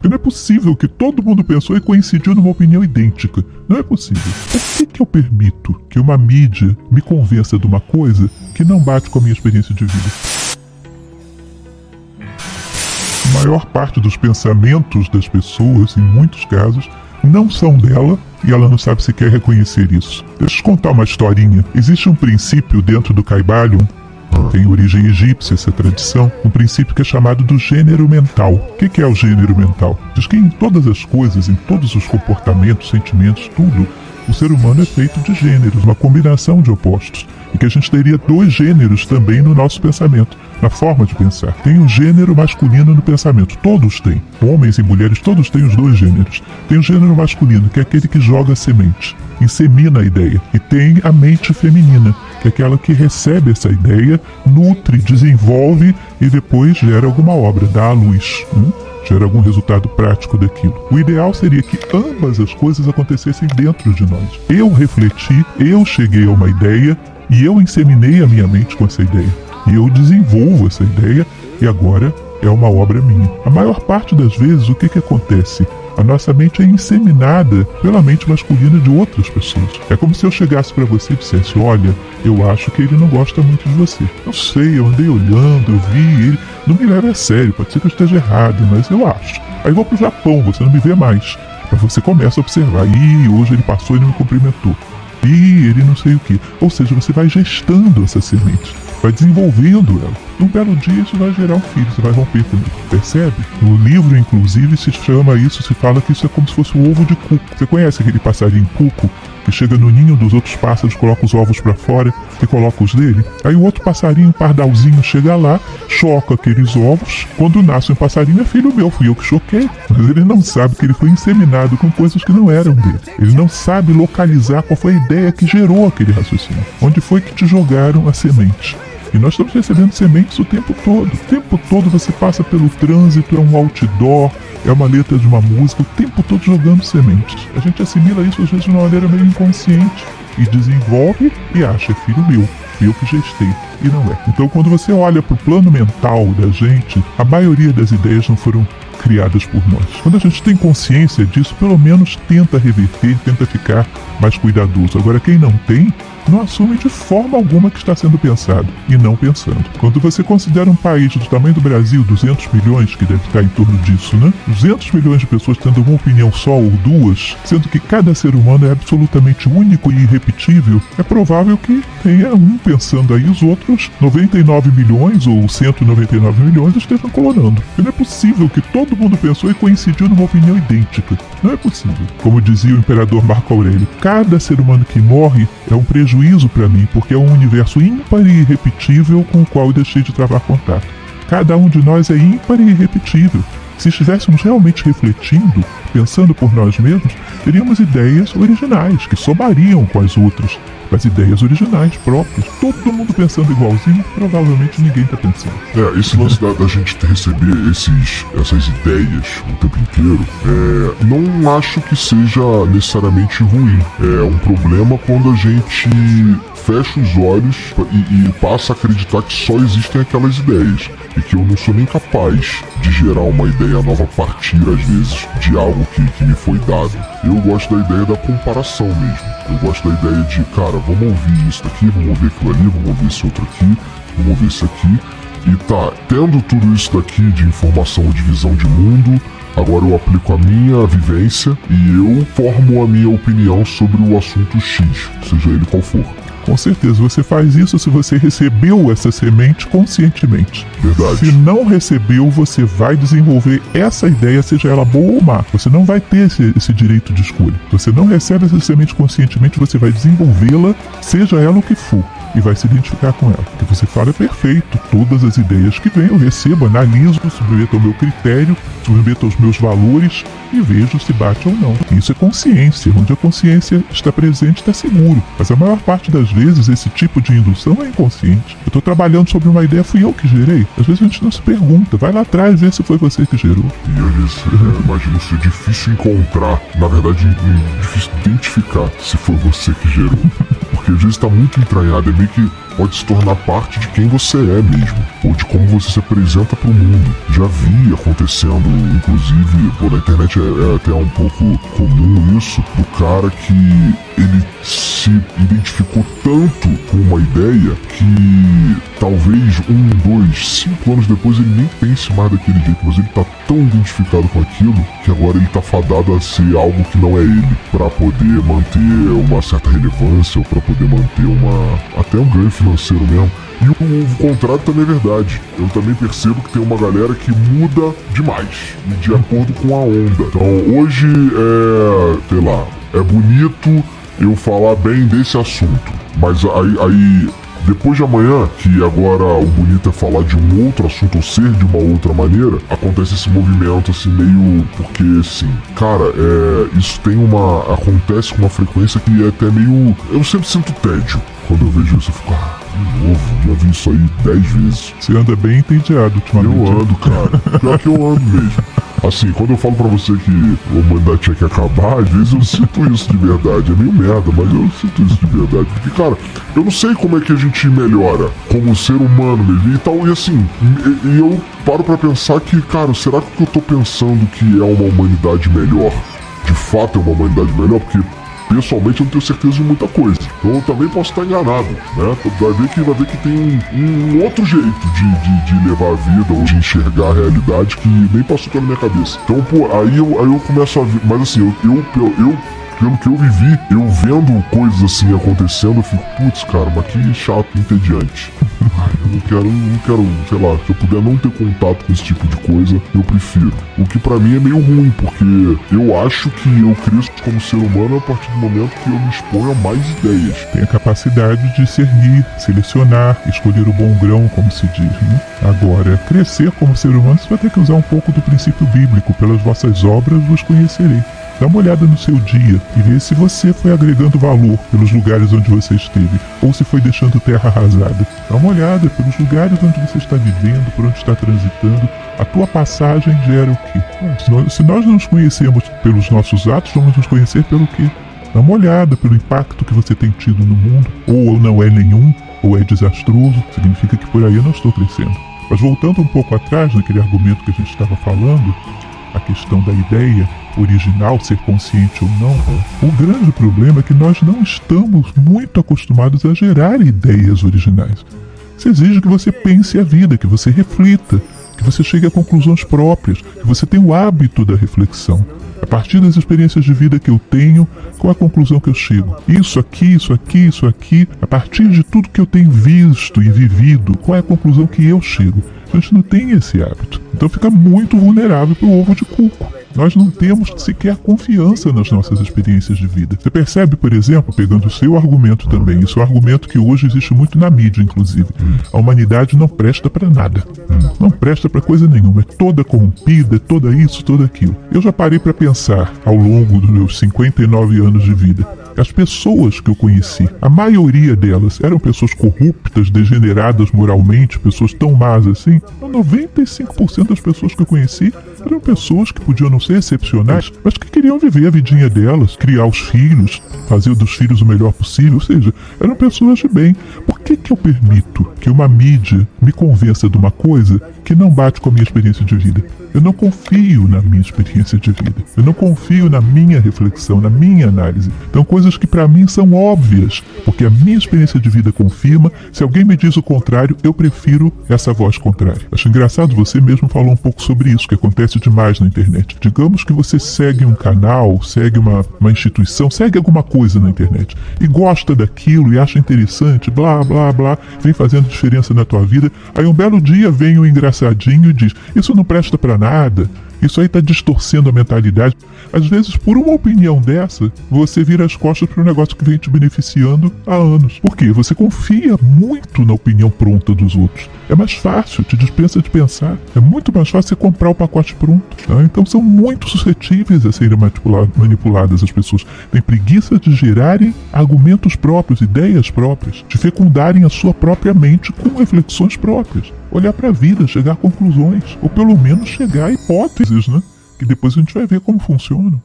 Porque não é possível que todo mundo pensou e coincidiu numa opinião idêntica. Não é possível. Por que eu permito que uma mídia me convença de uma coisa que não bate com a minha experiência de vida? A maior parte dos pensamentos das pessoas, em muitos casos, não são dela e ela não sabe sequer reconhecer isso. Deixa eu te contar uma historinha. Existe um princípio dentro do Kybalion, tem origem egípcia essa tradição, um princípio que é chamado do gênero mental. O que é o gênero mental? Diz que em todas as coisas, em todos os comportamentos, sentimentos, tudo, o ser humano é feito de gêneros, uma combinação de opostos. E que a gente teria dois gêneros também no nosso pensamento, na forma de pensar. Tem o gênero masculino no pensamento, todos têm. Homens e mulheres, todos têm os dois gêneros. Tem o gênero masculino, que é aquele que joga a semente, insemina a ideia. E tem a mente feminina, que é aquela que recebe essa ideia, nutre, desenvolve e depois gera alguma obra, dá à luz. Gera algum resultado prático daquilo. O ideal seria que ambas as coisas acontecessem dentro de nós. Eu refleti, eu cheguei a uma ideia e eu inseminei a minha mente com essa ideia. E eu desenvolvo essa ideia e agora é uma obra minha. A maior parte das vezes, o que acontece? A nossa mente é inseminada pela mente masculina de outras pessoas. É como se eu chegasse para você e dissesse: olha, eu acho que ele não gosta muito de você. Eu sei, eu andei olhando, eu vi ele. Não me leve a sério, pode ser que eu esteja errado, mas eu acho. Aí eu vou pro Japão, você não me vê mais. Mas você começa a observar: ih, hoje ele passou e não me cumprimentou. Ih, ele não sei o que. Ou seja, você vai gestando essa semente, vai desenvolvendo ela. Num belo dia isso vai gerar um filho, você vai romper com ele. Percebe? No livro, inclusive, se chama isso, se fala que isso é como se fosse o ovo de cuco. Você conhece aquele passarinho cuco que chega no ninho dos outros pássaros, coloca os ovos para fora e coloca os dele? Aí o outro passarinho, pardalzinho, chega lá, choca aqueles ovos. Quando nasce um passarinho, é filho meu, fui eu que choquei. Mas ele não sabe que ele foi inseminado com coisas que não eram dele. Ele não sabe localizar qual foi a ideia que gerou aquele raciocínio. Onde foi que te jogaram a semente? E nós estamos recebendo sementes o tempo todo. O tempo todo você passa pelo trânsito, é um outdoor, é uma letra de uma música, o tempo todo jogando sementes. A gente assimila isso às vezes de uma maneira meio inconsciente e desenvolve e acha: é filho meu, eu que gestei. E não é. Então quando você olha para o plano mental da gente, a maioria das ideias não foram criadas por nós. Quando a gente tem consciência disso, pelo menos tenta reverter, tenta ficar mais cuidadoso. Agora quem não tem, não assume de forma alguma que está sendo pensado, e não pensando. Quando você considera um país do tamanho do Brasil, 200 milhões, que deve ficar em torno disso, né? 200 milhões de pessoas tendo uma opinião só ou duas, sendo que cada ser humano é absolutamente único e irrepetível, é provável que tenha um pensando aí, os outros 99 milhões ou 199 milhões estejam colonando. E não é possível que todo mundo pensou e coincidiu numa opinião idêntica. Não é possível. Como dizia o imperador Marco Aurélio, cada ser humano que morre é um prejuízo para mim, porque é um universo ímpar e irrepetível com o qual eu deixei de travar contato. Cada um de nós é ímpar e irrepetível. Se estivéssemos realmente refletindo, pensando por nós mesmos, teríamos ideias originais, que somariam com as outras, mas ideias originais próprias. Todo mundo pensando igualzinho, provavelmente ninguém está pensando. Esse lance da gente receber essas ideias o tempo inteiro, não acho que seja necessariamente ruim. É um problema quando a gente fecha os olhos e passa a acreditar que só existem aquelas ideias. E que eu não sou nem capaz de gerar uma ideia nova a partir, às vezes, de algo que me foi dado. Eu gosto da ideia da comparação mesmo. Eu gosto da ideia de, cara, vamos ouvir isso daqui, vamos ouvir aquilo ali, vamos ouvir esse outro aqui, vamos ouvir esse aqui. E tá, tendo tudo isso daqui de informação ou de visão de mundo, agora eu aplico a minha vivência e eu formo a minha opinião sobre o assunto X, seja ele qual for. Com certeza, você faz isso se você recebeu essa semente conscientemente. Verdade. Se não recebeu, você vai desenvolver essa ideia, seja ela boa ou má. Você não vai ter esse direito de escolha. Se você não recebe essa semente conscientemente, você vai desenvolvê-la, seja ela o que for, e vai se identificar com ela. O que você fala é perfeito. Todas as ideias que vêm, eu recebo, analiso, submeto ao meu critério, submeto aos meus valores e vejo se bate ou não. Isso é consciência. Onde a consciência está presente, está seguro. Mas a maior parte das vezes, esse tipo de indução é inconsciente. Eu estou trabalhando sobre uma ideia, fui eu que gerei. Às vezes a gente não se pergunta. Vai lá atrás, vê se foi você que gerou. E às vezes, imagino ser difícil encontrar, na verdade, difícil identificar se foi você que gerou. Porque às vezes está muito entranhado, é meio que pode se tornar parte de quem você é mesmo, ou de como você se apresenta para o mundo. Já vi acontecendo, inclusive, na internet é até um pouco comum isso, do cara que ele se identificou tanto com uma ideia que talvez 1, 2, 5 anos depois ele nem pense mais daquele jeito, mas ele tá tão identificado com aquilo que agora ele tá fadado a ser algo que não é ele, para poder manter uma certa relevância ou para poder manter até um ganho financeiro mesmo. E o contrário também é verdade. Eu também percebo que tem uma galera que muda demais, de acordo com a onda. Então hoje sei lá, é bonito eu falar bem desse assunto, mas aí depois de amanhã, que agora o bonito é falar de um outro assunto ou ser de uma outra maneira, acontece esse movimento assim meio, porque assim, cara, isso acontece com uma frequência que é até meio, eu sempre sinto tédio quando eu vejo isso. Eu fico, de novo, já vi isso aí 10 vezes. Você anda bem entediado ultimamente. Eu ando, cara. Pior que eu ando mesmo. Assim, quando eu falo pra você que a humanidade tinha que acabar, às vezes eu sinto isso de verdade. É meio merda, mas eu sinto isso de verdade. Porque, cara, eu não sei como é que a gente melhora como ser humano mesmo e tal. E assim, eu paro pra pensar que, cara, será que o que eu tô pensando que é uma humanidade melhor, de fato é uma humanidade melhor? Porque pessoalmente eu não tenho certeza de muita coisa. Então eu também posso estar enganado, né? Vai ver que tem um outro jeito de levar a vida ou de enxergar a realidade que nem passou pela minha cabeça. Então, pô, aí eu começo a ver. Mas assim, eu pelo que eu vivi, eu vendo coisas assim acontecendo, eu fico, putz, cara, mas que chato, entediante. Eu não quero, sei lá, se eu puder não ter contato com esse tipo de coisa, eu prefiro. O que pra mim é meio ruim, porque eu acho que eu cresço como ser humano a partir do momento que eu me exponho a mais ideias. Tem a capacidade de discernir, selecionar, escolher o bom grão, como se diz, né? Agora, crescer como ser humano, você vai ter que usar um pouco do princípio bíblico. Pelas vossas obras vos conhecerei. Dá uma olhada no seu dia e vê se você foi agregando valor pelos lugares onde você esteve, ou se foi deixando terra arrasada. Dá uma olhada pelos lugares onde você está vivendo, por onde está transitando. A tua passagem gera o quê? Se nós não nos conhecemos pelos nossos atos, vamos nos conhecer pelo quê? Dá uma olhada pelo impacto que você tem tido no mundo, ou não é nenhum, ou é desastroso, significa que por aí eu não estou crescendo. Mas voltando um pouco atrás naquele argumento que a gente estava falando, a questão da ideia original, ser consciente ou não, o grande problema é que nós não estamos muito acostumados a gerar ideias originais. Isso exige que você pense a vida, que você reflita, que você chegue a conclusões próprias, que você tenha o hábito da reflexão. A partir das experiências de vida que eu tenho, qual a conclusão que eu chego? Isso aqui, a partir de tudo que eu tenho visto e vivido, qual é a conclusão que eu chego? A gente não tem esse hábito. Então fica muito vulnerável para o ovo de cuco. Nós não temos sequer confiança nas nossas experiências de vida. Você percebe, por exemplo, pegando o seu argumento também, isso é um argumento que hoje existe muito na mídia, inclusive. A humanidade não presta para nada. Não presta para coisa nenhuma. É toda corrompida, é toda isso, toda aquilo. Eu já parei para pensar, ao longo dos meus 59 anos de vida, as pessoas que eu conheci, a maioria delas eram pessoas corruptas, degeneradas moralmente, pessoas tão más assim. 95% das pessoas que eu conheci eram pessoas que podiam não ser excepcionais, mas que queriam viver a vidinha delas, criar os filhos, fazer dos filhos o melhor possível, ou seja, eram pessoas de bem. Por que eu permito que uma mídia me convença de uma coisa que não bate com a minha experiência de vida? Eu não confio na minha experiência de vida. Eu não confio na minha reflexão, na minha análise. Então, coisas que para mim são óbvias, porque a minha experiência de vida confirma. Se alguém me diz o contrário, eu prefiro essa voz contrária. Acho engraçado, você mesmo falou um pouco sobre isso, que acontece demais na internet. Digamos que você segue um canal, segue uma instituição, segue alguma coisa na internet e gosta daquilo e acha interessante, blá, blá, blá, vem fazendo diferença na tua vida. Aí um belo dia vem um engraçadinho e diz, isso não presta pra nada, isso aí tá distorcendo a mentalidade. Às vezes, por uma opinião dessa, você vira as costas para um negócio que vem te beneficiando há anos. Por quê? Você confia muito na opinião pronta dos outros. É mais fácil, te dispensa de pensar. É muito mais fácil você comprar o pacote pronto. Tá? Então são muito suscetíveis a serem manipuladas as pessoas. Têm preguiça de gerarem argumentos próprios, ideias próprias, de fecundarem a sua própria mente com reflexões próprias. Olhar para a vida, chegar a conclusões, ou pelo menos chegar a hipóteses, né? Que depois a gente vai ver como funcionam.